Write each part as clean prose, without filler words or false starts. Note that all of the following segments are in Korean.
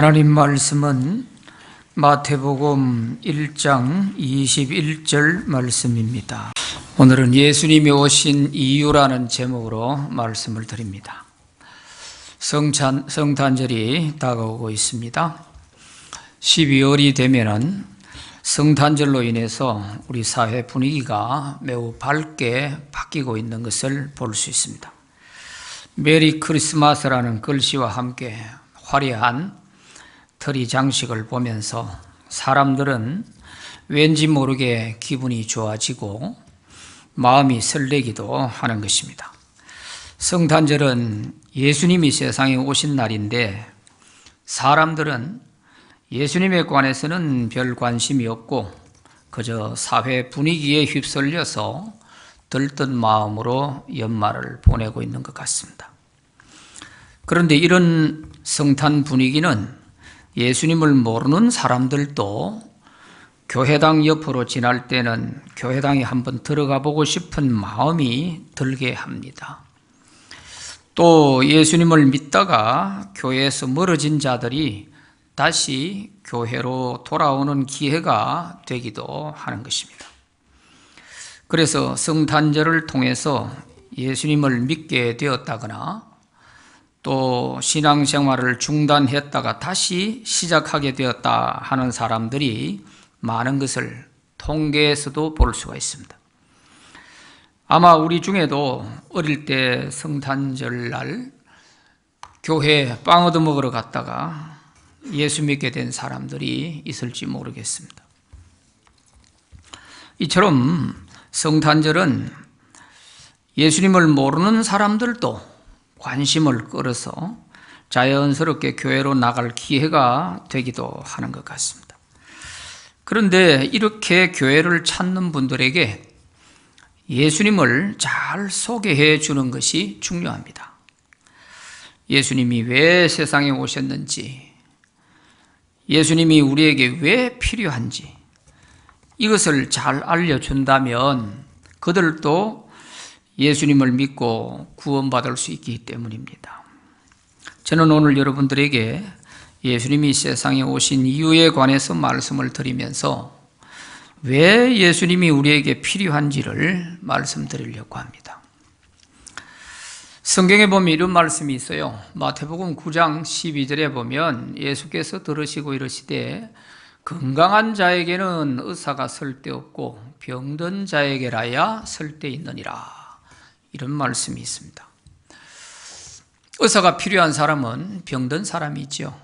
하나님 말씀은 마태복음 1장 21절 말씀입니다. 오늘은 예수님이 오신 이유라는 제목으로 말씀을 드립니다. 성탄절이 다가오고 있습니다. 12월이 되면은 성탄절로 인해서 우리 사회 분위기가 매우 밝게 바뀌고 있는 것을 볼 수 있습니다. 메리 크리스마스라는 글씨와 함께 화려한 트리 장식을 보면서 사람들은 왠지 모르게 기분이 좋아지고 마음이 설레기도 하는 것입니다. 성탄절은 예수님이 세상에 오신 날인데 사람들은 예수님에 관해서는 별 관심이 없고 그저 사회 분위기에 휩쓸려서 들뜬 마음으로 연말을 보내고 있는 것 같습니다. 그런데 이런 성탄 분위기는 예수님을 모르는 사람들도 교회당 옆으로 지날 때는 교회당에 한번 들어가 보고 싶은 마음이 들게 합니다. 또 예수님을 믿다가 교회에서 멀어진 자들이 다시 교회로 돌아오는 기회가 되기도 하는 것입니다. 그래서 성탄절을 통해서 예수님을 믿게 되었다거나 또 신앙생활을 중단했다가 다시 시작하게 되었다 하는 사람들이 많은 것을 통계에서도 볼 수가 있습니다. 아마 우리 중에도 어릴 때 성탄절 날 교회 빵 얻어 먹으러 갔다가 예수 믿게 된 사람들이 있을지 모르겠습니다. 이처럼 성탄절은 예수님을 모르는 사람들도 관심을 끌어서 자연스럽게 교회로 나갈 기회가 되기도 하는 것 같습니다. 그런데 이렇게 교회를 찾는 분들에게 예수님을 잘 소개해 주는 것이 중요합니다. 예수님이 왜 세상에 오셨는지, 예수님이 우리에게 왜 필요한지 이것을 잘 알려준다면 그들도 예수님을 믿고 구원받을 수 있기 때문입니다. 저는 오늘 여러분들에게 예수님이 세상에 오신 이유에 관해서 말씀을 드리면서 왜 예수님이 우리에게 필요한지를 말씀드리려고 합니다. 성경에 보면 이런 말씀이 있어요. 마태복음 9장 12절에 보면 예수께서 들으시고 이르시되 건강한 자에게는 의사가 쓸데없고 병든 자에게라야 쓸데있느니라. 이런 말씀이 있습니다. 의사가 필요한 사람은 병든 사람이 있죠.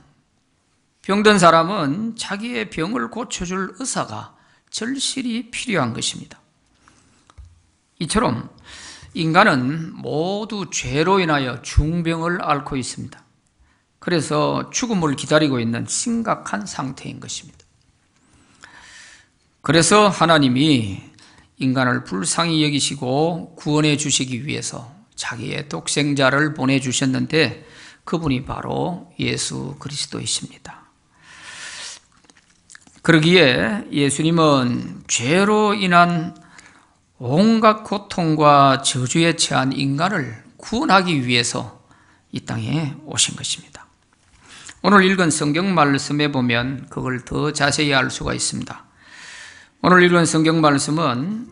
병든 사람은 자기의 병을 고쳐줄 의사가 절실히 필요한 것입니다. 이처럼 인간은 모두 죄로 인하여 중병을 앓고 있습니다. 그래서 죽음을 기다리고 있는 심각한 상태인 것입니다. 그래서 하나님이 인간을 불쌍히 여기시고 구원해 주시기 위해서 자기의 독생자를 보내주셨는데 그분이 바로 예수 그리스도이십니다. 그러기에 예수님은 죄로 인한 온갖 고통과 저주에 처한 인간을 구원하기 위해서 이 땅에 오신 것입니다. 오늘 읽은 성경 말씀에 보면 그걸 더 자세히 알 수가 있습니다. 오늘 읽은 성경 말씀은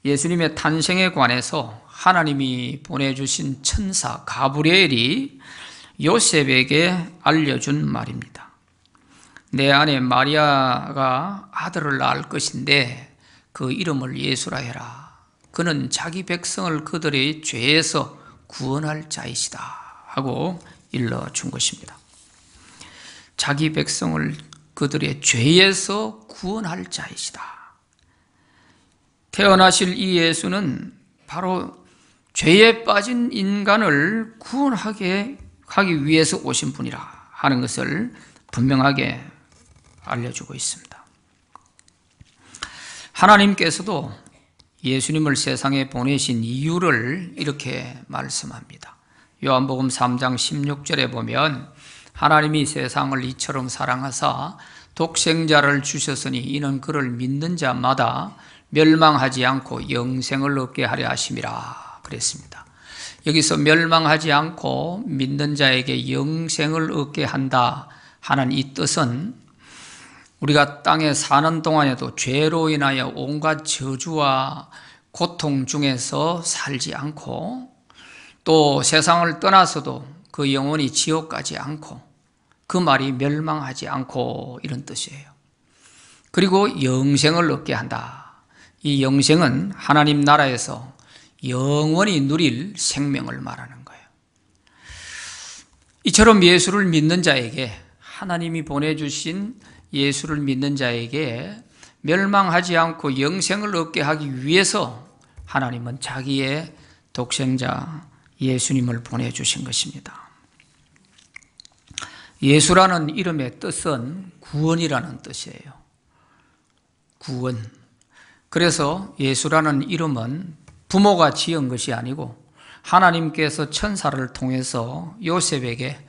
예수님의 탄생에 관해서 하나님이 보내주신 천사 가브리엘이 요셉에게 알려준 말입니다. 내 아내 마리아가 아들을 낳을 것인데 그 이름을 예수라 해라. 그는 자기 백성을 그들의 죄에서 구원할 자이시다 하고 일러준 것입니다. 자기 백성을 그들의 죄에서 구원할 자이시다. 태어나실 이 예수는 바로 죄에 빠진 인간을 구원하게 하기 위해서 오신 분이라 하는 것을 분명하게 알려주고 있습니다. 하나님께서도 예수님을 세상에 보내신 이유를 이렇게 말씀합니다. 요한복음 3장 16절에 보면 하나님이 세상을 이처럼 사랑하사 독생자를 주셨으니 이는 그를 믿는 자마다 멸망하지 않고 영생을 얻게 하려 하심이라 그랬습니다. 여기서 멸망하지 않고 믿는 자에게 영생을 얻게 한다 하는 이 뜻은 우리가 땅에 사는 동안에도 죄로 인하여 온갖 저주와 고통 중에서 살지 않고 또 세상을 떠나서도 그 영혼이 지옥 가지 않고 그 말이 멸망하지 않고 이런 뜻이에요. 그리고 영생을 얻게 한다. 이 영생은 하나님 나라에서 영원히 누릴 생명을 말하는 거예요. 이처럼 예수를 믿는 자에게, 하나님이 보내주신 예수를 믿는 자에게 멸망하지 않고 영생을 얻게 하기 위해서 하나님은 자기의 독생자 예수님을 보내주신 것입니다. 예수라는 이름의 뜻은 구원이라는 뜻이에요. 구원. 그래서 예수라는 이름은 부모가 지은 것이 아니고 하나님께서 천사를 통해서 요셉에게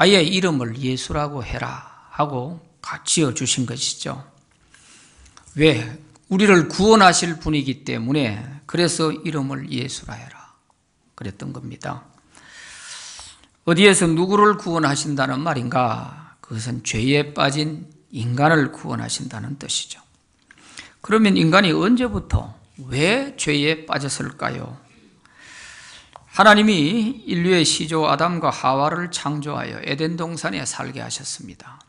아예 이름을 예수라고 해라 하고 지어주신 것이죠. 왜? 우리를 구원하실 분이기 때문에 그래서 이름을 예수라 해라 그랬던 겁니다. 어디에서 누구를 구원하신다는 말인가? 그것은 죄에 빠진 인간을 구원하신다는 뜻이죠. 그러면 인간이 언제부터 왜 죄에 빠졌을까요? 하나님이 인류의 시조 아담과 하와를 창조하여 에덴 동산에 살게 하셨습니다.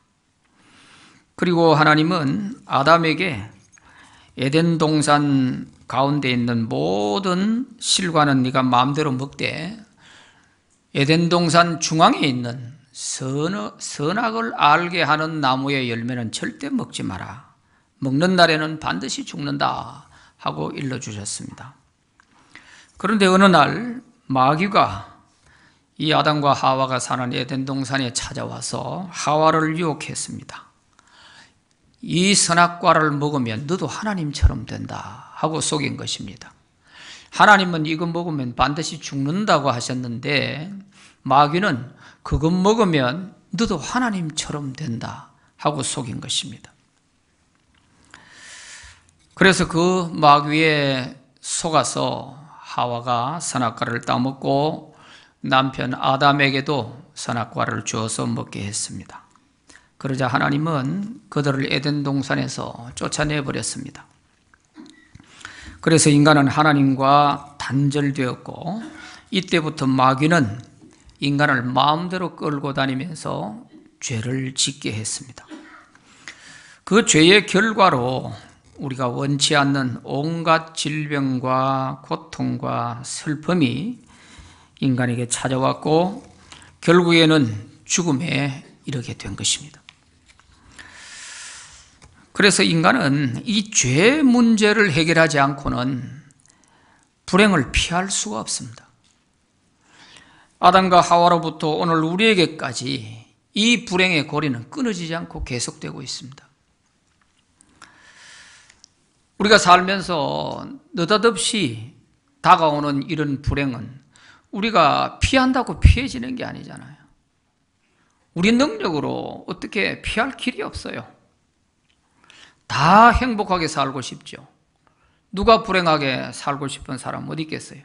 그리고 하나님은 아담에게 에덴 동산 가운데 있는 모든 실과는 네가 마음대로 먹되 에덴 동산 중앙에 있는 선악을 알게 하는 나무의 열매는 절대 먹지 마라. 먹는 날에는 반드시 죽는다 하고 일러주셨습니다. 그런데 어느 날 마귀가 이 아담과 하와가 사는 에덴 동산에 찾아와서 하와를 유혹했습니다. 이 선악과를 먹으면 너도 하나님처럼 된다 하고 속인 것입니다. 하나님은 이거 먹으면 반드시 죽는다고 하셨는데 마귀는 그거 먹으면 너도 하나님처럼 된다 하고 속인 것입니다. 그래서 그 마귀에 속아서 하와가 선악과를 따먹고 남편 아담에게도 선악과를 주어서 먹게 했습니다. 그러자 하나님은 그들을 에덴 동산에서 쫓아내버렸습니다. 그래서 인간은 하나님과 단절되었고 이때부터 마귀는 인간을 마음대로 끌고 다니면서 죄를 짓게 했습니다. 그 죄의 결과로 우리가 원치 않는 온갖 질병과 고통과 슬픔이 인간에게 찾아왔고 결국에는 죽음에 이르게 된 것입니다. 그래서 인간은 이 죄 문제를 해결하지 않고는 불행을 피할 수가 없습니다. 아담과 하와로부터 오늘 우리에게까지 이 불행의 고리는 끊어지지 않고 계속되고 있습니다. 우리가 살면서 느닷없이 다가오는 이런 불행은 우리가 피한다고 피해지는 게 아니잖아요. 우리 능력으로 어떻게 피할 길이 없어요. 다 행복하게 살고 싶죠. 누가 불행하게 살고 싶은 사람 어디 있겠어요?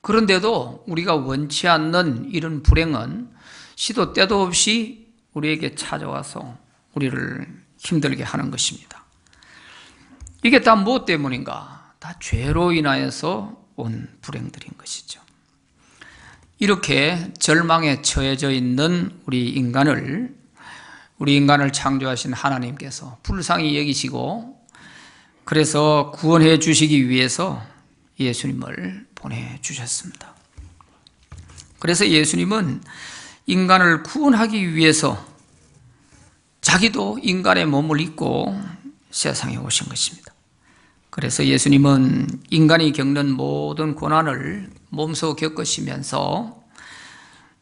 그런데도 우리가 원치 않는 이런 불행은 시도 때도 없이 우리에게 찾아와서 우리를 힘들게 하는 것입니다. 이게 다 무엇 때문인가? 다 죄로 인하여서 온 불행들인 것이죠. 이렇게 절망에 처해져 있는 우리 인간을 창조하신 하나님께서 불쌍히 여기시고 그래서 구원해 주시기 위해서 예수님을 보내주셨습니다. 그래서 예수님은 인간을 구원하기 위해서 자기도 인간의 몸을 입고 세상에 오신 것입니다. 그래서 예수님은 인간이 겪는 모든 고난을 몸소 겪으시면서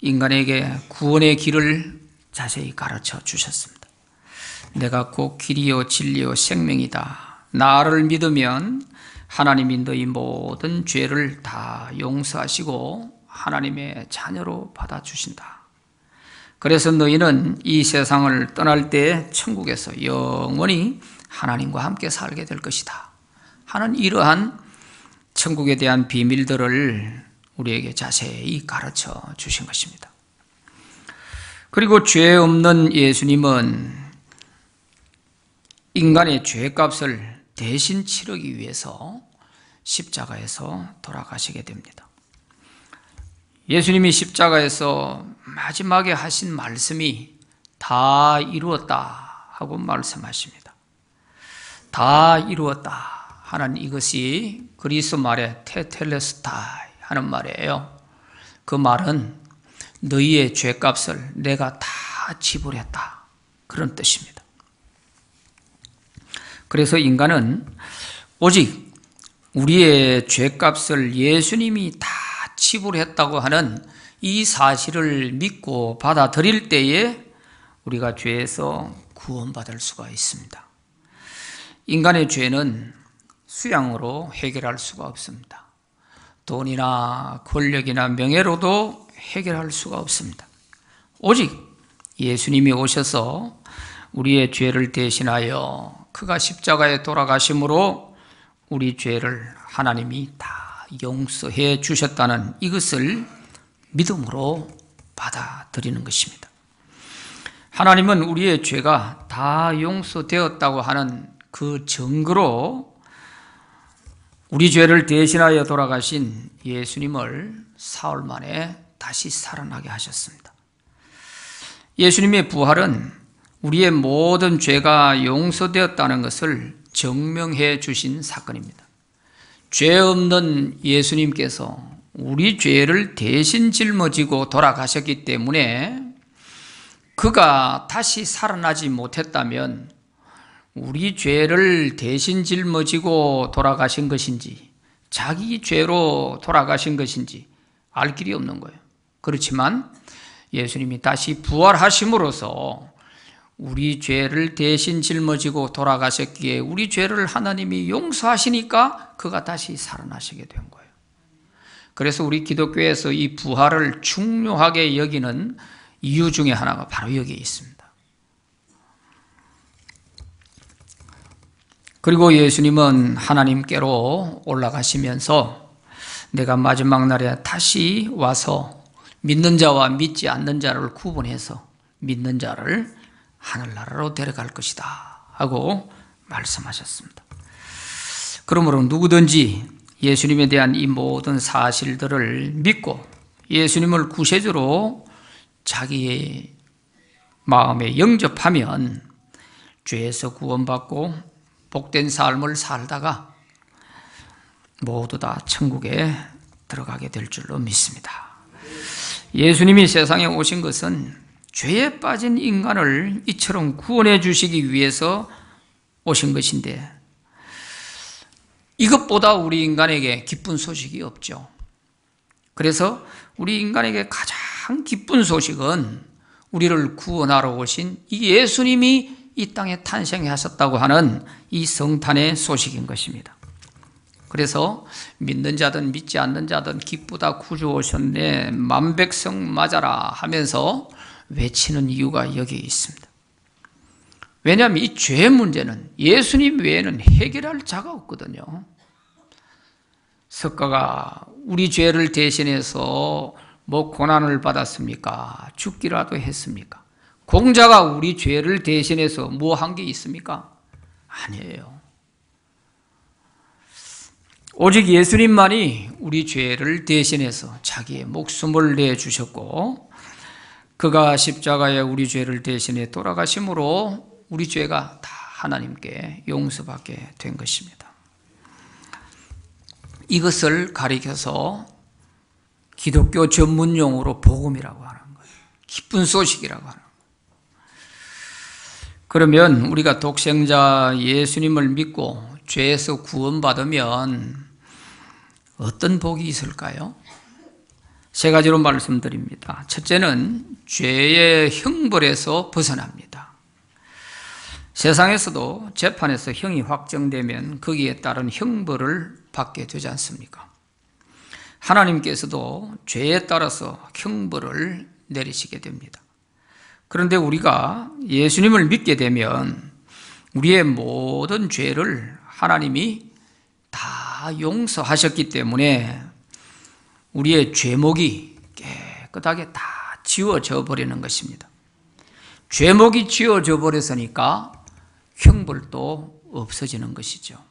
인간에게 구원의 길을 자세히 가르쳐 주셨습니다. 내가 곧 길이요 진리요 생명이다. 나를 믿으면 하나님이 너희 모든 죄를 다 용서하시고 하나님의 자녀로 받아주신다. 그래서 너희는 이 세상을 떠날 때 천국에서 영원히 하나님과 함께 살게 될 것이다 하는 이러한 천국에 대한 비밀들을 우리에게 자세히 가르쳐 주신 것입니다. 그리고 죄 없는 예수님은 인간의 죄값을 대신 치르기 위해서 십자가에서 돌아가시게 됩니다. 예수님이 십자가에서 마지막에 하신 말씀이 다 이루었다 하고 말씀하십니다. 다 이루었다 하는 이것이 그리스 말의 테텔레스타이 하는 말이에요. 그 말은 너희의 죄값을 내가 다 지불했다, 그런 뜻입니다. 그래서 인간은 오직 우리의 죄값을 예수님이 다 지불했다고 하는 이 사실을 믿고 받아들일 때에 우리가 죄에서 구원받을 수가 있습니다. 인간의 죄는 수양으로 해결할 수가 없습니다. 돈이나 권력이나 명예로도 해결할 수가 없습니다. 오직 예수님이 오셔서 우리의 죄를 대신하여 그가 십자가에 돌아가심으로 우리 죄를 하나님이 다 용서해 주셨다는 이것을 믿음으로 받아들이는 것입니다. 하나님은 우리의 죄가 다 용서되었다고 하는 그 증거로 우리 죄를 대신하여 돌아가신 예수님을 사흘 만에 다시 살아나게 하셨습니다. 예수님의 부활은 우리의 모든 죄가 용서되었다는 것을 증명해 주신 사건입니다. 죄 없는 예수님께서 우리 죄를 대신 짊어지고 돌아가셨기 때문에 그가 다시 살아나지 못했다면 우리 죄를 대신 짊어지고 돌아가신 것인지 자기 죄로 돌아가신 것인지 알 길이 없는 거예요. 그렇지만 예수님이 다시 부활하심으로써 우리 죄를 대신 짊어지고 돌아가셨기에 우리 죄를 하나님이 용서하시니까 그가 다시 살아나시게 된 거예요. 그래서 우리 기독교에서 이 부활을 중요하게 여기는 이유 중에 하나가 바로 여기에 있습니다. 그리고 예수님은 하나님께로 올라가시면서 내가 마지막 날에 다시 와서 믿는 자와 믿지 않는 자를 구분해서 믿는 자를 하늘나라로 데려갈 것이다 하고 말씀하셨습니다. 그러므로 누구든지 예수님에 대한 이 모든 사실들을 믿고 예수님을 구세주로 자기의 마음에 영접하면 죄에서 구원받고 복된 삶을 살다가 모두 다 천국에 들어가게 될 줄로 믿습니다. 예수님이 세상에 오신 것은 죄에 빠진 인간을 이처럼 구원해 주시기 위해서 오신 것인데 이것보다 우리 인간에게 기쁜 소식이 없죠. 그래서 우리 인간에게 가장 기쁜 소식은 우리를 구원하러 오신 이 예수님이 이 땅에 탄생하셨다고 하는 이 성탄의 소식인 것입니다. 그래서 믿는 자든 믿지 않는 자든 기쁘다 구주 오셨네 만백성 맞아라 하면서 외치는 이유가 여기에 있습니다. 왜냐하면 이 죄의 문제는 예수님 외에는 해결할 자가 없거든요. 석가가 우리 죄를 대신해서 뭐 고난을 받았습니까? 죽기라도 했습니까? 공자가 우리 죄를 대신해서 뭐 한 게 있습니까? 아니에요. 오직 예수님만이 우리 죄를 대신해서 자기의 목숨을 내주셨고 그가 십자가에 우리 죄를 대신해 돌아가심으로 우리 죄가 다 하나님께 용서받게 된 것입니다. 이것을 가리켜서 기독교 전문용어로 복음이라고 하는 거예요. 기쁜 소식이라고 하는 거예요. 그러면 우리가 독생자 예수님을 믿고 죄에서 구원받으면 어떤 복이 있을까요? 세 가지로 말씀드립니다. 첫째는 죄의 형벌에서 벗어납니다. 세상에서도 재판에서 형이 확정되면 거기에 따른 형벌을 받게 되지 않습니까? 하나님께서도 죄에 따라서 형벌을 내리시게 됩니다. 그런데 우리가 예수님을 믿게 되면 우리의 모든 죄를 하나님이 다 용서하셨기 때문에 우리의 죄목이 깨끗하게 다 지워져 버리는 것입니다. 죄목이 지어져 버렸으니까 형벌도 없어지는 것이죠.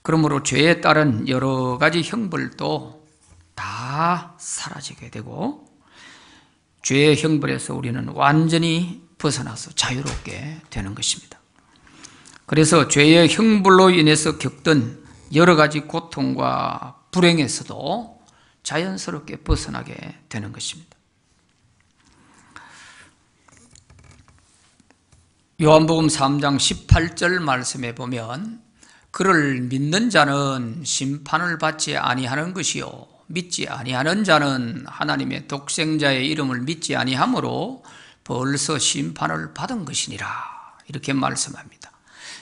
그러므로 죄에 따른 여러 가지 형벌도 다 사라지게 되고 죄의 형벌에서 우리는 완전히 벗어나서 자유롭게 되는 것입니다. 그래서 죄의 형벌로 인해서 겪던 여러 가지 고통과 불행에서도 자연스럽게 벗어나게 되는 것입니다. 요한복음 3장 18절 말씀에 보면 그를 믿는 자는 심판을 받지 아니하는 것이요 믿지 아니하는 자는 하나님의 독생자의 이름을 믿지 아니하므로 벌써 심판을 받은 것이니라 이렇게 말씀합니다.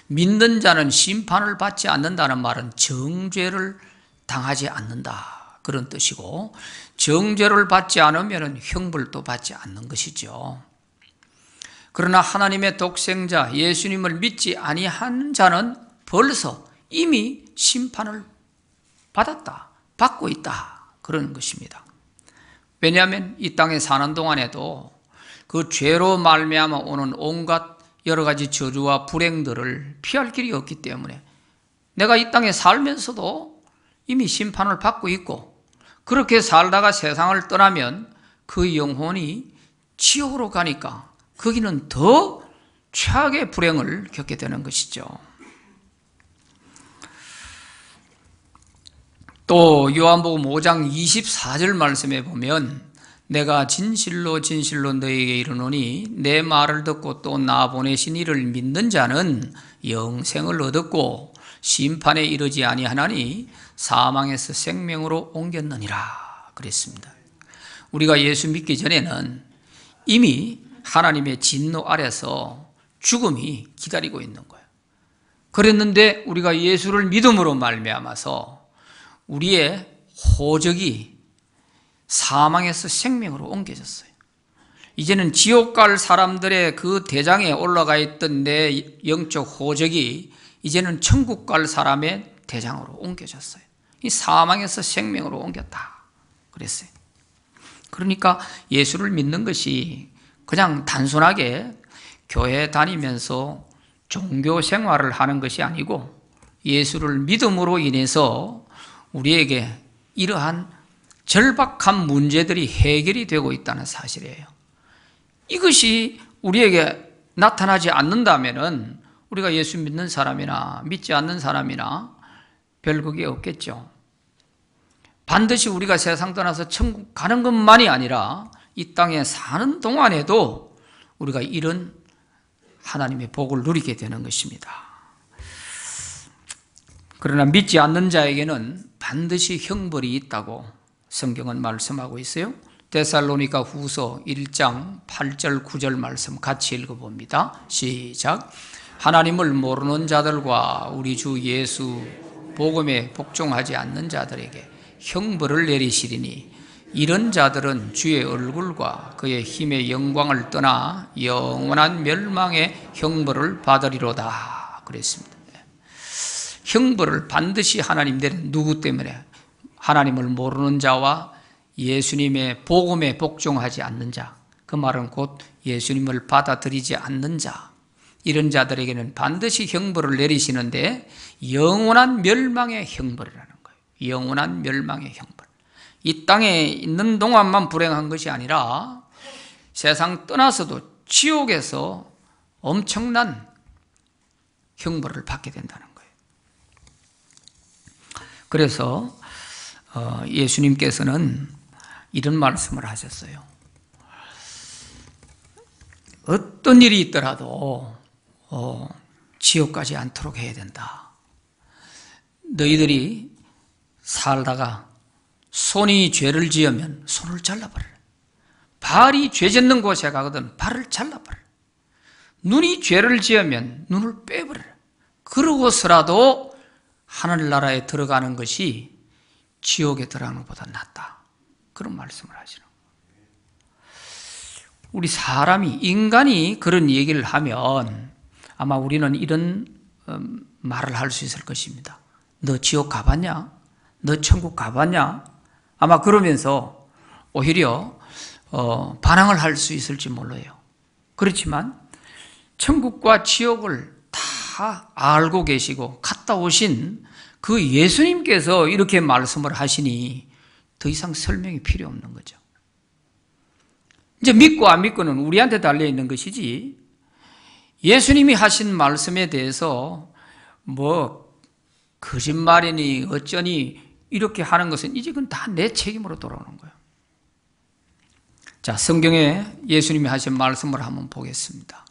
믿는 자는 심판을 받지 않는다는 말은 정죄를 당하지 않는다 그런 뜻이고 정죄를 받지 않으면 형벌도 받지 않는 것이죠. 그러나 하나님의 독생자 예수님을 믿지 아니한 자는 벌써 이미 심판을 받고 있다 그런 것입니다. 왜냐하면 이 땅에 사는 동안에도 그 죄로 말미암아 오는 온갖 여러 가지 저주와 불행들을 피할 길이 없기 때문에 내가 이 땅에 살면서도 이미 심판을 받고 있고 그렇게 살다가 세상을 떠나면 그 영혼이 지옥으로 가니까 거기는 더 최악의 불행을 겪게 되는 것이죠. 또 요한복음 5장 24절 말씀에 보면 내가 진실로 진실로 너희에게 이르노니 내 말을 듣고 또 나 보내신 이를 믿는 자는 영생을 얻었고 심판에 이르지 아니하나니 사망에서 생명으로 옮겼느니라 그랬습니다. 우리가 예수 믿기 전에는 이미 하나님의 진노 아래서 죽음이 기다리고 있는 거예요. 그랬는데 우리가 예수를 믿음으로 말미암아서 우리의 호적이 사망에서 생명으로 옮겨졌어요. 이제는 지옥 갈 사람들의 그 대장에 올라가 있던 내 영적 호적이 이제는 천국 갈 사람의 대장으로 옮겨졌어요. 이 사망에서 생명으로 옮겼다 그랬어요. 그러니까 예수를 믿는 것이 그냥 단순하게 교회 다니면서 종교 생활을 하는 것이 아니고 예수를 믿음으로 인해서 우리에게 이러한 절박한 문제들이 해결이 되고 있다는 사실이에요. 이것이 우리에게 나타나지 않는다면 우리가 예수 믿는 사람이나 믿지 않는 사람이나 별 그게 없겠죠. 반드시 우리가 세상 떠나서 천국 가는 것만이 아니라 이 땅에 사는 동안에도 우리가 이런 하나님의 복을 누리게 되는 것입니다. 그러나 믿지 않는 자에게는 반드시 형벌이 있다고 성경은 말씀하고 있어요. 데살로니가 후서 1장 8절 9절 말씀 같이 읽어봅니다. 시작. 하나님을 모르는 자들과 우리 주 예수 복음에 복종하지 않는 자들에게 형벌을 내리시리니 이런 자들은 주의 얼굴과 그의 힘의 영광을 떠나 영원한 멸망의 형벌을 받으리로다 그랬습니다. 형벌을 반드시 하나님 내린 누구 때문에? 하나님을 모르는 자와 예수님의 복음에 복종하지 않는 자, 그 말은 곧 예수님을 받아들이지 않는 자, 이런 자들에게는 반드시 형벌을 내리시는데 영원한 멸망의 형벌이라는 거예요. 영원한 멸망의 형벌. 이 땅에 있는 동안만 불행한 것이 아니라 세상 떠나서도 지옥에서 엄청난 형벌을 받게 된다는 거예요. 그래서 예수님께서는 이런 말씀을 하셨어요. 어떤 일이 있더라도 지옥 가지 않도록 해야 된다. 너희들이 살다가 손이 죄를 지으면 손을 잘라버려라. 발이 죄 짓는 곳에 가거든 발을 잘라버려라. 눈이 죄를 지으면 눈을 빼버려라. 그러고서라도 하늘나라에 들어가는 것이 지옥에 들어가는 것보다 낫다. 그런 말씀을 하시는 거예요. 우리 사람이, 인간이 그런 얘기를 하면 아마 우리는 이런 말을 할 수 있을 것입니다. 너 지옥 가봤냐? 너 천국 가봤냐? 아마 그러면서 오히려 반항을 할 수 있을지 몰라요. 그렇지만 천국과 지옥을 다 알고 계시고 갔다 오신 그 예수님께서 이렇게 말씀을 하시니 더 이상 설명이 필요 없는 거죠. 이제 믿고 안 믿고는 우리한테 달려있는 것이지, 예수님이 하신 말씀에 대해서 거짓말이니 어쩌니 이렇게 하는 것은 이제 그건 다 내 책임으로 돌아오는 거예요. 자, 성경에 예수님이 하신 말씀을 한번 보겠습니다.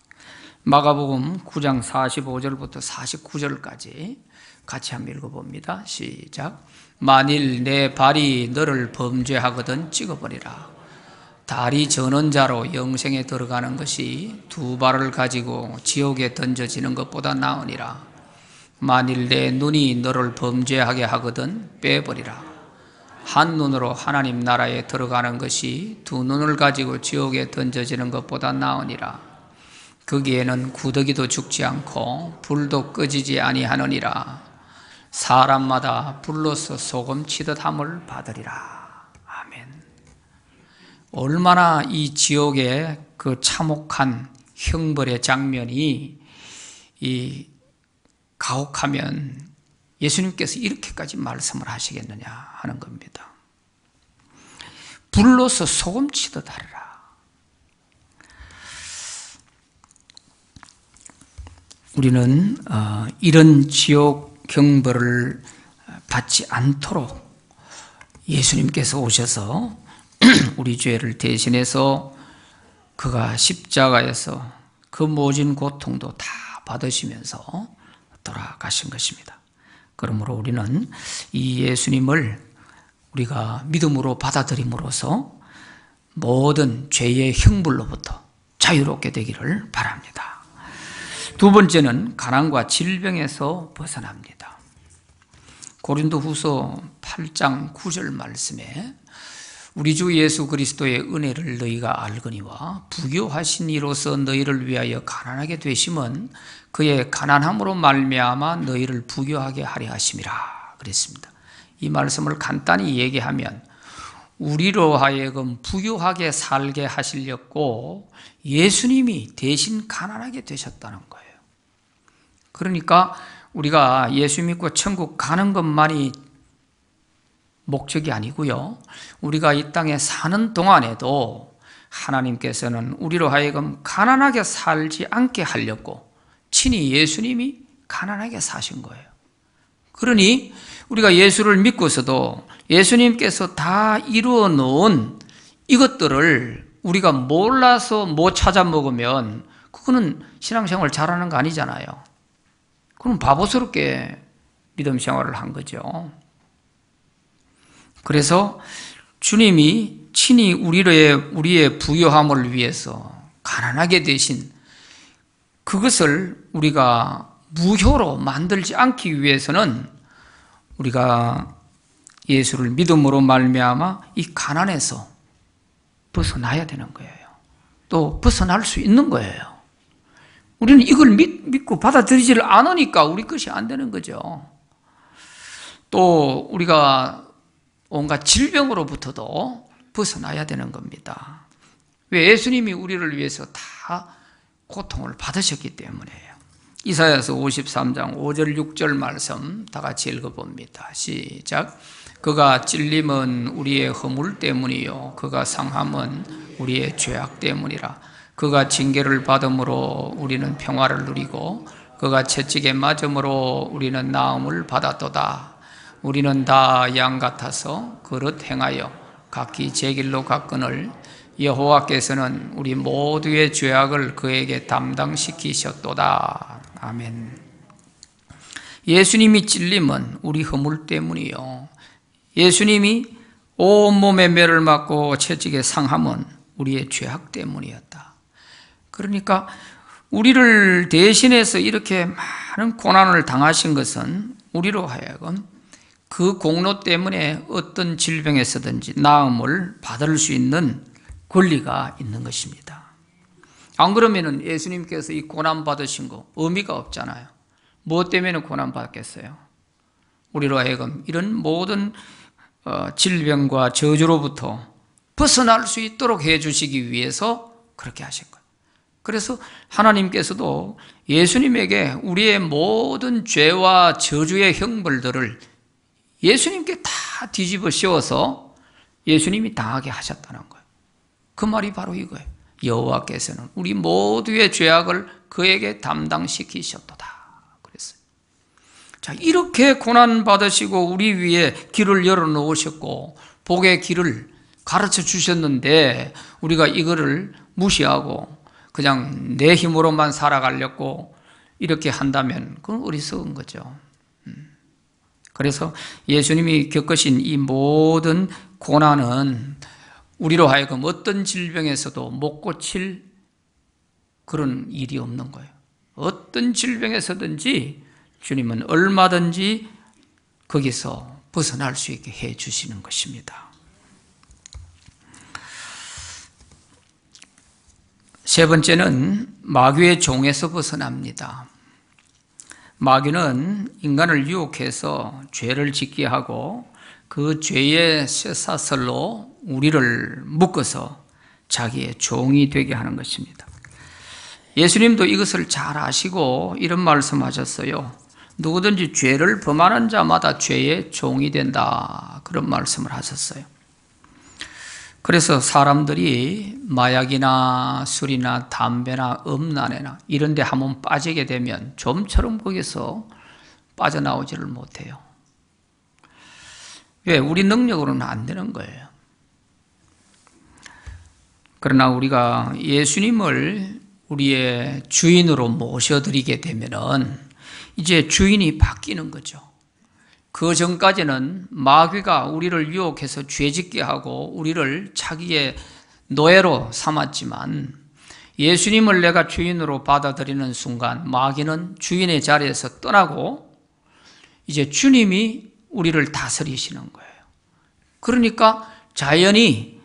마가복음 9장 45절부터 49절까지 같이 한번 읽어봅니다. 시작. 만일 내 발이 너를 범죄하거든 찍어버리라. 다리 저는 자로 영생에 들어가는 것이 두 발을 가지고 지옥에 던져지는 것보다 나으니라. 만일 내 눈이 너를 범죄하게 하거든 빼버리라. 한 눈으로 하나님 나라에 들어가는 것이 두 눈을 가지고 지옥에 던져지는 것보다 나으니라. 거기에는 구더기도 죽지 않고 불도 꺼지지 아니하느니라. 사람마다 불로서 소금 치듯 함을 받으리라. 아멘. 얼마나 이 지옥의 그 참혹한 형벌의 장면이 가혹하면 예수님께서 이렇게까지 말씀을 하시겠느냐 하는 겁니다. 불로서 소금 치듯 하리라. 우리는 이런 지옥 형벌을 받지 않도록 예수님께서 오셔서 우리 죄를 대신해서 그가 십자가에서 그 모진 고통도 다 받으시면서 돌아가신 것입니다. 그러므로 우리는 이 예수님을 우리가 믿음으로 받아들임으로써 모든 죄의 형벌로부터 자유롭게 되기를 바랍니다. 두 번째는 가난과 질병에서 벗어납니다. 고린도후서 8장 9절 말씀에 우리 주 예수 그리스도의 은혜를 너희가 알거니와 부요하신 이로서 너희를 위하여 가난하게 되심은 그의 가난함으로 말미암아 너희를 부요하게 하려 하심이라 그랬습니다. 이 말씀을 간단히 얘기하면 우리로 하여금 부유하게 살게 하시려고 예수님이 대신 가난하게 되셨다는 거예요. 그러니까 우리가 예수 믿고 천국 가는 것만이 목적이 아니고요. 우리가 이 땅에 사는 동안에도 하나님께서는 우리로 하여금 가난하게 살지 않게 하려고 친히 예수님이 가난하게 사신 거예요. 그러니 우리가 예수를 믿고서도 예수님께서 다 이루어 놓은 이것들을 우리가 몰라서 못 찾아 먹으면 그거는 신앙생활 잘하는 거 아니잖아요. 그럼 바보스럽게 믿음 생활을 한 거죠. 그래서 주님이 친히 우리의 부요함을 위해서 가난하게 되신 그것을 우리가 무효로 만들지 않기 위해서는 우리가 예수를 믿음으로 말미암아 이 가난에서 벗어나야 되는 거예요. 또 벗어날 수 있는 거예요. 우리는 이걸 믿고 받아들이지를 않으니까 우리 것이 안 되는 거죠. 또 우리가 온갖 질병으로부터도 벗어나야 되는 겁니다. 왜? 예수님이 우리를 위해서 다 고통을 받으셨기 때문에요. 이사야서 53장 5절 6절 말씀 다 같이 읽어봅니다. 시작. 그가 찔림은 우리의 허물 때문이요 그가 상함은 우리의 죄악 때문이라. 그가 징계를 받음으로 우리는 평화를 누리고 그가 채찍에 맞음으로 우리는 나음을 받았도다. 우리는 다 양 같아서 그릇 행하여 각기 제 길로 갔거늘 여호와께서는 우리 모두의 죄악을 그에게 담당시키셨도다. 아멘. 예수님이 찔림은 우리 허물 때문이요 예수님이 온몸에 매를 맞고 채찍에 상함은 우리의 죄악 때문이었다. 그러니까 우리를 대신해서 이렇게 많은 고난을 당하신 것은 우리로 하여금 그 공로 때문에 어떤 질병에서든지 나음을 받을 수 있는 권리가 있는 것입니다. 안 그러면 예수님께서 이 고난 받으신 거 의미가 없잖아요. 무엇 때문에 고난 받겠어요? 우리로 하여금 이런 모든 질병과 저주로부터 벗어날 수 있도록 해 주시기 위해서 그렇게 하신 거예요. 그래서 하나님께서도 예수님에게 우리의 모든 죄와 저주의 형벌들을 예수님께 다 뒤집어 씌워서 예수님이 당하게 하셨다는 거예요. 그 말이 바로 이거예요. 여호와께서는 우리 모두의 죄악을 그에게 담당시키셨도다 그랬어요. 자, 이렇게 고난 받으시고 우리 위에 길을 열어 놓으셨고 복의 길을 가르쳐 주셨는데 우리가 이거를 무시하고 그냥 내 힘으로만 살아가려고 이렇게 한다면 그건 어리석은 거죠. 그래서 예수님이 겪으신 이 모든 고난은 우리로 하여금 어떤 질병에서도 못 고칠 그런 일이 없는 거예요. 어떤 질병에서든지 주님은 얼마든지 거기서 벗어날 수 있게 해 주시는 것입니다. 세 번째는 마귀의 종에서 벗어납니다. 마귀는 인간을 유혹해서 죄를 짓게 하고 그 죄의 쇠사슬로 우리를 묶어서 자기의 종이 되게 하는 것입니다. 예수님도 이것을 잘 아시고 이런 말씀하셨어요. 누구든지 죄를 범하는 자마다 죄의 종이 된다. 그런 말씀을 하셨어요. 그래서 사람들이 마약이나 술이나 담배나 음란에나 이런 데 한번 빠지게 되면 좀처럼 거기서 빠져나오지를 못해요. 왜? 우리 능력으로는 안 되는 거예요. 그러나 우리가 예수님을 우리의 주인으로 모셔드리게 되면은 이제 주인이 바뀌는 거죠. 그 전까지는 마귀가 우리를 유혹해서 죄짓게 하고 우리를 자기의 노예로 삼았지만 예수님을 내가 주인으로 받아들이는 순간 마귀는 주인의 자리에서 떠나고 이제 주님이 우리를 다스리시는 거예요. 그러니까 자연히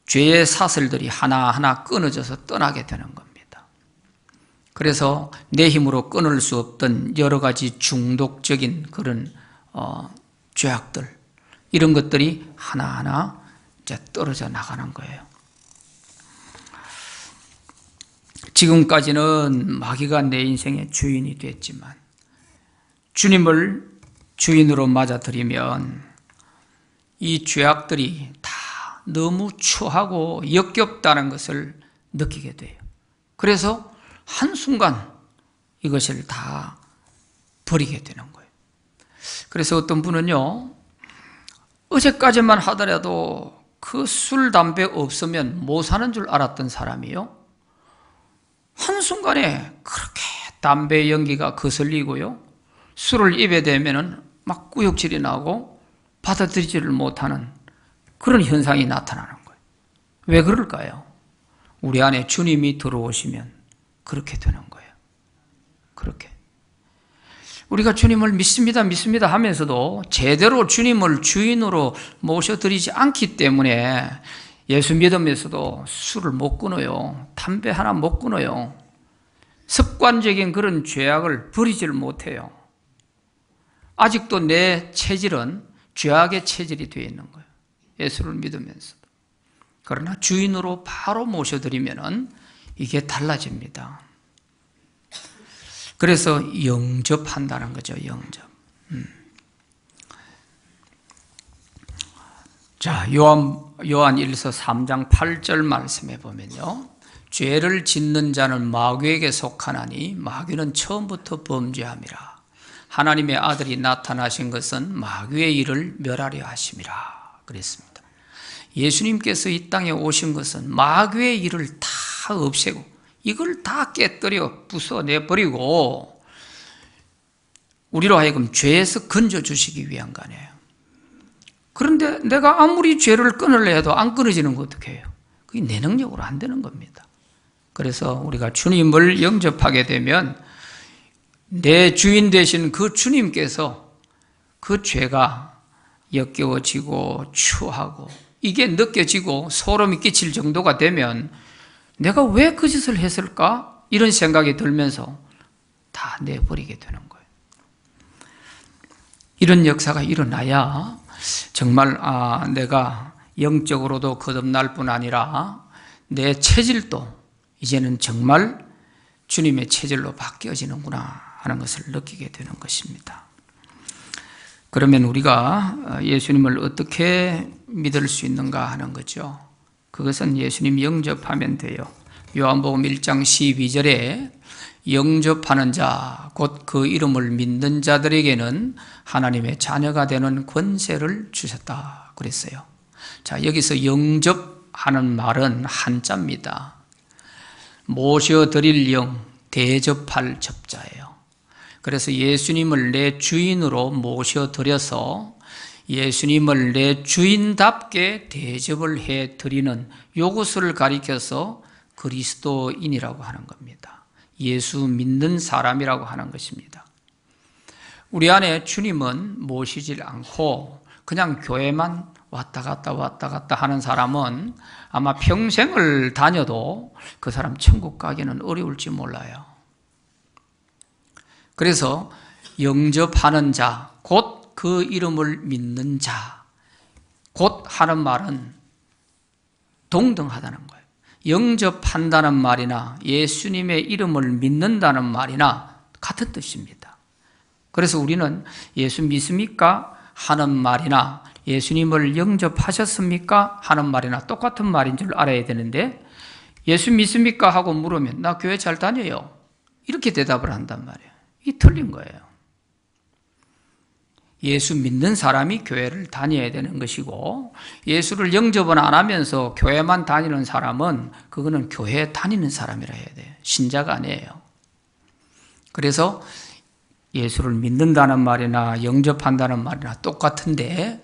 죄의 사슬들이 하나하나 끊어져서 떠나게 되는 겁니다. 그래서 내 힘으로 끊을 수 없던 여러 가지 중독적인 그런 죄악들 이런 것들이 하나하나 이제 떨어져 나가는 거예요. 지금까지는 마귀가 내 인생의 주인이 됐지만 주님을 주인으로 맞아들이면 이 죄악들이 다 너무 추하고 역겹다는 것을 느끼게 돼요. 그래서 한순간 이것을 다 버리게 되는 거예요. 그래서 어떤 분은요, 어제까지만 하더라도 그 술, 담배 없으면 못 사는 줄 알았던 사람이요, 한순간에 그렇게 담배 연기가 거슬리고요, 술을 입에 대면은 막 구역질이 나고 받아들이지를 못하는 그런 현상이 나타나는 거예요. 왜 그럴까요? 우리 안에 주님이 들어오시면 그렇게 되는 거예요. 그렇게. 우리가 주님을 믿습니다, 믿습니다 하면서도 제대로 주님을 주인으로 모셔드리지 않기 때문에 예수 믿으면서도 술을 못 끊어요. 담배 하나 못 끊어요. 습관적인 그런 죄악을 버리지를 못해요. 아직도 내 체질은 죄악의 체질이 되어 있는 거예요. 예수를 믿으면서도. 그러나 주인으로 바로 모셔드리면은 이게 달라집니다. 그래서 영접한다는 거죠, 영접. 자, 요한 1서 3장 8절 말씀해 보면요, 죄를 짓는 자는 마귀에게 속하나니 마귀는 처음부터 범죄함이라. 하나님의 아들이 나타나신 것은 마귀의 일을 멸하려 하심이라 그랬습니다. 예수님께서 이 땅에 오신 것은 마귀의 일을 다 없애고 이걸 다 깨뜨려 부숴내버리고 우리로 하여금 죄에서 건져주시기 위한 거네요. 그런데 내가 아무리 죄를 끊으려 해도 안 끊어지는 거 어떻게 해요? 그게 내 능력으로 안 되는 겁니다. 그래서 우리가 주님을 영접하게 되면 내 주인 되신 그 주님께서 그 죄가 역겨워지고 추하고 이게 느껴지고 소름이 끼칠 정도가 되면 내가 왜 그 짓을 했을까? 이런 생각이 들면서 다 내버리게 되는 거예요. 이런 역사가 일어나야 정말 내가 영적으로도 거듭날 뿐 아니라 내 체질도 이제는 정말 주님의 체질로 바뀌어지는구나 하는 것을 느끼게 되는 것입니다. 그러면 우리가 예수님을 어떻게 믿을 수 있는가 하는 거죠. 그것은 예수님 영접하면 돼요. 요한복음 1장 12절에 영접하는 자, 곧 그 이름을 믿는 자들에게는 하나님의 자녀가 되는 권세를 주셨다 그랬어요. 자, 여기서 영접하는 말은 한자입니다. 모셔드릴 영, 대접할 접자예요. 그래서 예수님을 내 주인으로 모셔드려서 예수님을 내 주인답게 대접을 해드리는 이것을 가리켜서 그리스도인이라고 하는 겁니다. 예수 믿는 사람이라고 하는 것입니다. 우리 안에 주님은 모시질 않고 그냥 교회만 왔다 갔다 하는 사람은 아마 평생을 다녀도 그 사람 천국 가기는 어려울지 몰라요. 그래서 영접하는 자, 곧 그 이름을 믿는 자, 곧 하는 말은 동등하다는 거예요. 영접한다는 말이나 예수님의 이름을 믿는다는 말이나 같은 뜻입니다. 그래서 우리는 예수 믿습니까? 하는 말이나 예수님을 영접하셨습니까? 하는 말이나 똑같은 말인 줄 알아야 되는데 예수 믿습니까? 하고 물으면 나 교회 잘 다녀요. 이렇게 대답을 한단 말이에요. 이게 틀린 거예요. 예수 믿는 사람이 교회를 다녀야 되는 것이고 예수를 영접은 안 하면서 교회만 다니는 사람은 그거는 교회 다니는 사람이라 해야 돼요. 신자가 아니에요. 그래서 예수를 믿는다는 말이나 영접한다는 말이나 똑같은데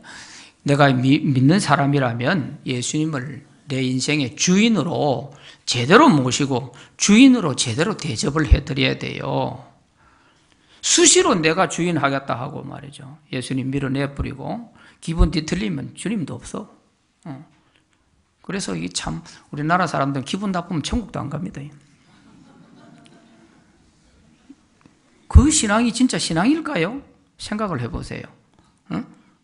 내가 믿는 사람이라면 예수님을 내 인생의 주인으로 제대로 모시고 주인으로 제대로 대접을 해드려야 돼요. 수시로 내가 주인 하겠다 하고 말이죠. 예수님 밀어내버리고 기분 뒤틀리면 주님도 없어. 그래서 이 참 우리나라 사람들은 기분 나쁘면 천국도 안 갑니다. 그 신앙이 진짜 신앙일까요? 생각을 해보세요.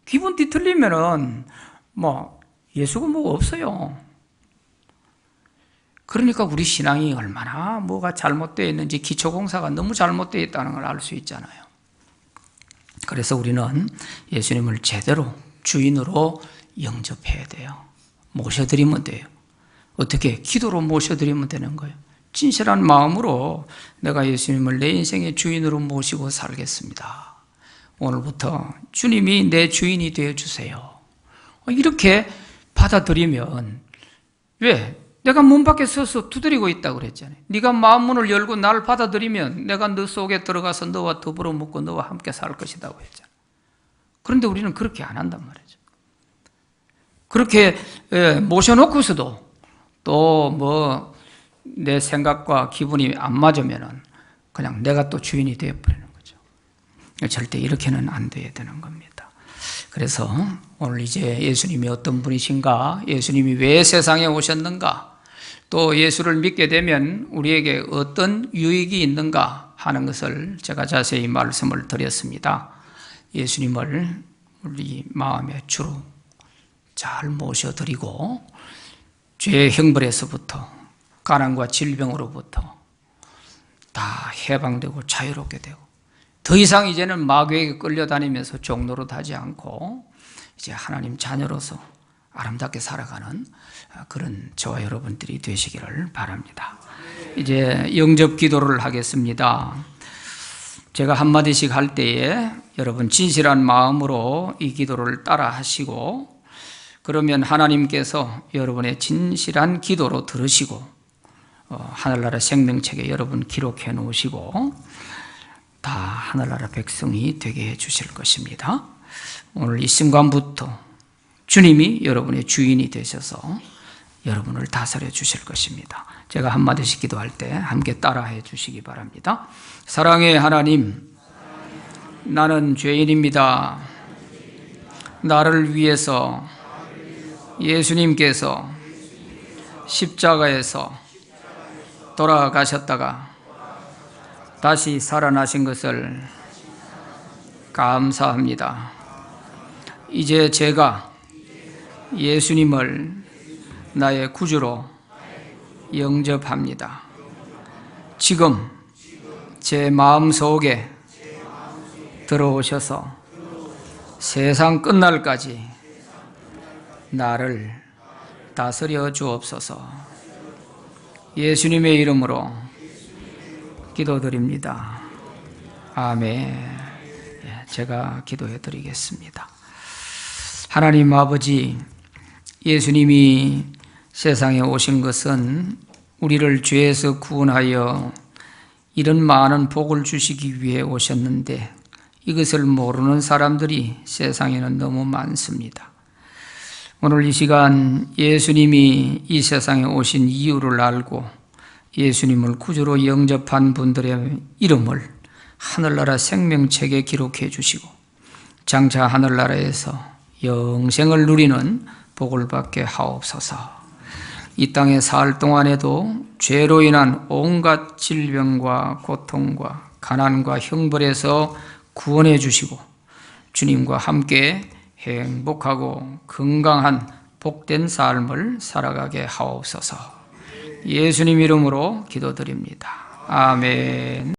기분 뒤틀리면은 예수가 뭐가 없어요. 그러니까 우리 신앙이 얼마나 뭐가 잘못되어 있는지 기초공사가 너무 잘못되어 있다는 걸 알 수 있잖아요. 그래서 우리는 예수님을 제대로 주인으로 영접해야 돼요. 모셔드리면 돼요. 어떻게? 기도로 모셔드리면 되는 거예요. 진실한 마음으로 내가 예수님을 내 인생의 주인으로 모시고 살겠습니다. 오늘부터 주님이 내 주인이 되어주세요. 이렇게 받아들이면 왜? 내가 문 밖에 서서 두드리고 있다고 그랬잖아요. 네가 마음 문을 열고 나를 받아들이면 내가 너 속에 들어가서 너와 더불어 먹고 너와 함께 살 것이라고 했잖아요. 그런데 우리는 그렇게 안 한단 말이죠. 그렇게 모셔놓고서도 또 내 생각과 기분이 안 맞으면은 그냥 내가 또 주인이 되어버리는 거죠. 절대 이렇게는 안 돼야 되는 겁니다. 그래서 오늘 이제 예수님이 어떤 분이신가, 예수님이 왜 세상에 오셨는가, 또 예수를 믿게 되면 우리에게 어떤 유익이 있는가 하는 것을 제가 자세히 말씀을 드렸습니다. 예수님을 우리 마음의 주로 잘 모셔드리고 죄의 형벌에서부터 가난과 질병으로부터 다 해방되고 자유롭게 되고 더 이상 이제는 마귀에게 끌려다니면서 종노릇 하지 않고 이제 하나님 자녀로서 아름답게 살아가는 그런 저와 여러분들이 되시기를 바랍니다. 이제 영접 기도를 하겠습니다. 제가 한마디씩 할 때에 여러분 진실한 마음으로 이 기도를 따라 하시고 그러면 하나님께서 여러분의 진실한 기도로 들으시고 하늘나라 생명책에 여러분 기록해 놓으시고 다 하늘나라 백성이 되게 해 주실 것입니다. 오늘 이 순간부터 주님이 여러분의 주인이 되셔서 여러분을 다스려 주실 것입니다. 제가 한마디씩 기도할 때 함께 따라해 주시기 바랍니다. 사랑의 하나님, 나는 죄인입니다. 나를 위해서 예수님께서 십자가에서 돌아가셨다가 다시 살아나신 것을 감사합니다. 이제 제가 예수님을 나의 구주로 영접합니다. 지금 제 마음속에 들어오셔서 세상 끝날까지 나를 다스려 주옵소서. 예수님의 이름으로 기도드립니다. 아멘. 제가 기도해 드리겠습니다. 하나님 아버지, 예수님이 세상에 오신 것은 우리를 죄에서 구원하여 이런 많은 복을 주시기 위해 오셨는데 이것을 모르는 사람들이 세상에는 너무 많습니다. 오늘 이 시간 예수님이 이 세상에 오신 이유를 알고 예수님을 구주로 영접한 분들의 이름을 하늘나라 생명책에 기록해 주시고 장차 하늘나라에서 영생을 누리는 복을 받게 하옵소서. 이 땅에 살 동안에도 죄로 인한 온갖 질병과 고통과 가난과 형벌에서 구원해 주시고 주님과 함께 행복하고 건강한 복된 삶을 살아가게 하옵소서. 예수님 이름으로 기도드립니다. 아멘.